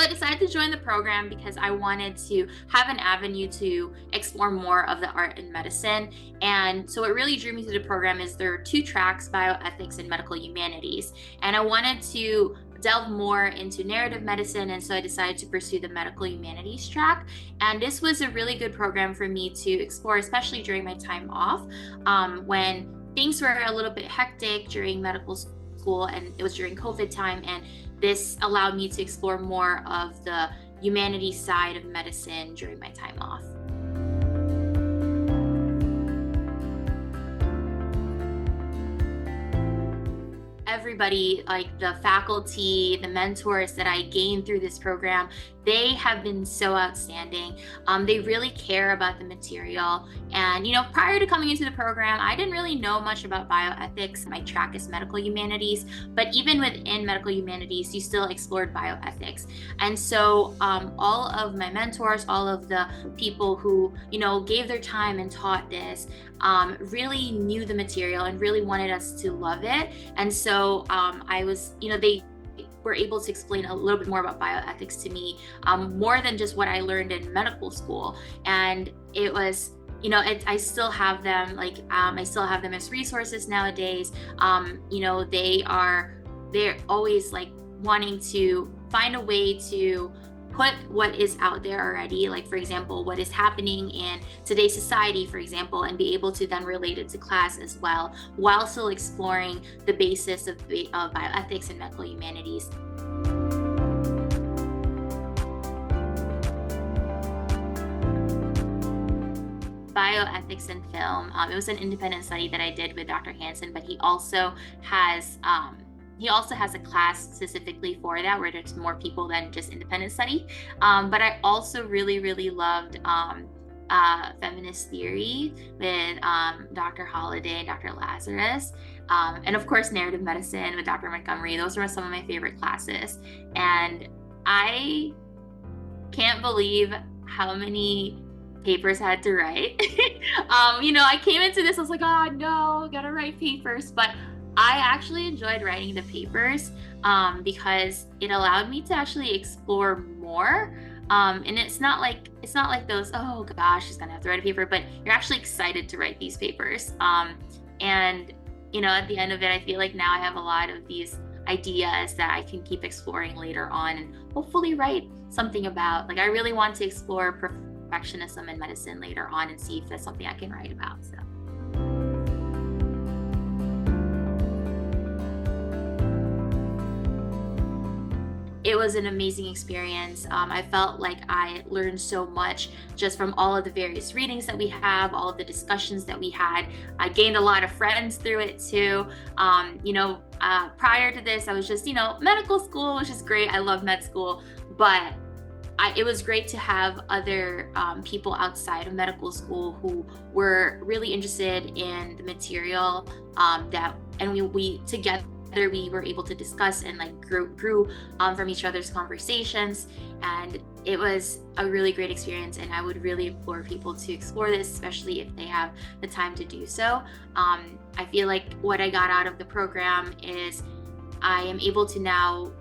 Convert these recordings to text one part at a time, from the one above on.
decided to join the program because I wanted to have an avenue to explore more of the art in medicine. And so what really drew me to the program is there are two tracks, bioethics and medical humanities. And I wanted to delve more into narrative medicine, and so I decided to pursue the medical humanities track. And this was a really good program for me to explore, especially during my time off, when things were a little bit hectic during medical school, and it was during COVID time. And this allowed me to explore more of the humanities side of medicine during my time off. Everybody, like the faculty, the mentors that I gained through this program, they have been so outstanding. They really care about the material. And, prior to coming into the program, I didn't really know much about bioethics. My track is medical humanities, but even within medical humanities, you still explored bioethics. And so all of my mentors, all of the people who, gave their time and taught this, really knew the material and really wanted us to love it. And so I was, they were able to explain a little bit more about bioethics to me, more than just what I learned in medical school. And it was, I still have them, I still have them as resources nowadays. They're always wanting to find a way to put what is out there already, like for example, what is happening in today's society, for example, and be able to then relate it to class as well, while still exploring the basis of bioethics and medical humanities. Bioethics in film. It was an independent study that I did with Dr. Hansen, but he also has a class specifically for that, where there's more people than just independent study. But I also really, really loved feminist theory with Dr. Holliday and Dr. Lazarus. And of course, narrative medicine with Dr. Montgomery. Those were some of my favorite classes. And I can't believe how many papers I had to write. I came into this, I was like, oh no, gotta write papers. But I actually enjoyed writing the papers because it allowed me to actually explore more. And it's not like those, oh gosh, she's gonna have to write a paper, but you're actually excited to write these papers. And at the end of it, I feel like now I have a lot of these ideas that I can keep exploring later on and hopefully write something about. I really want to explore perfectionism in medicine later on and see if that's something I can write about. So. It was an amazing experience. I felt like I learned so much just from all of the various readings that we have, all of the discussions that we had. I gained a lot of friends through it too. Prior to this, I was just, medical school, which is great. I love med school, but it was great to have other people outside of medical school who were really interested in the material we together we were able to discuss and grew from each other's conversations. And it was a really great experience, and I would really implore people to explore this, especially if they have the time to do so. I feel like what I got out of the program is I am able to now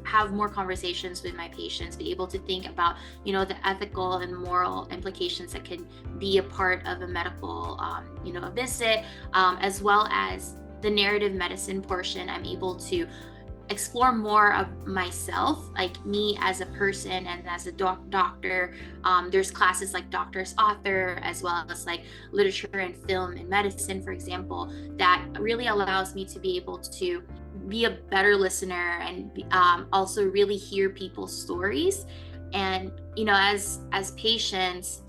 have more conversations with my patients, be able to think about, the ethical and moral implications that can be a part of a medical, a visit, as well as the narrative medicine portion. I'm able to explore more of myself, like me as a person and as a doctor. There's classes like doctor's author, as well as literature and film and medicine, for example, that really allows me to be able to be a better listener and also really hear people's stories. And as patients,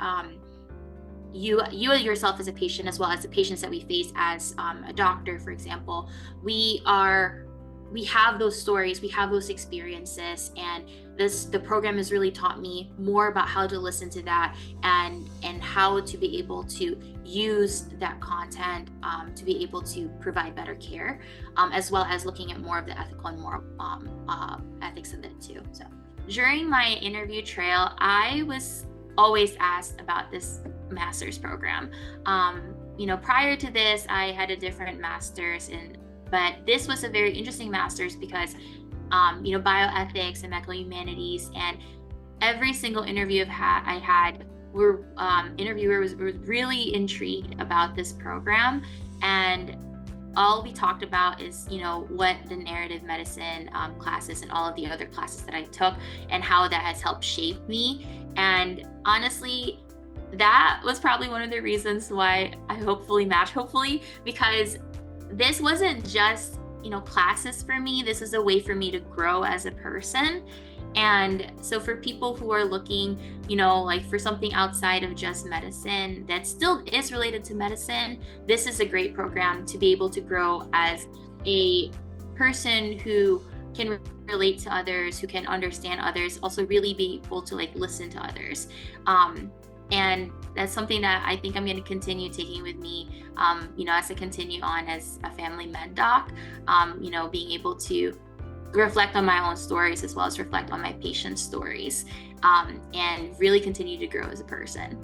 you yourself as a patient, as well as the patients that we face as a doctor, for example, we have those stories, we have those experiences, and the program has really taught me more about how to listen to that and how to be able to use that content to be able to provide better care, as well as looking at more of the ethical and moral ethics of it too. So during my interview trail, I was always asked about this master's program. Prior to this, I had a different master's, but this was a very interesting master's because bioethics and medical humanities. And every single interview I had, were interviewer was really intrigued about this program, and all we talked about is, what the narrative medicine classes and all of the other classes that I took and how that has helped shape me. And honestly, that was probably one of the reasons why I hopefully match, hopefully, because this wasn't just, classes for me. This is a way for me to grow as a person. And so for people who are looking, like for something outside of just medicine that still is related to medicine, this is a great program to be able to grow as a person who can relate to others, who can understand others, also really be able to like listen to others. And that's something that I think I'm going to continue taking with me, as I continue on as a family med doc, being able to reflect on my own stories as well as reflect on my patients' stories, and really continue to grow as a person.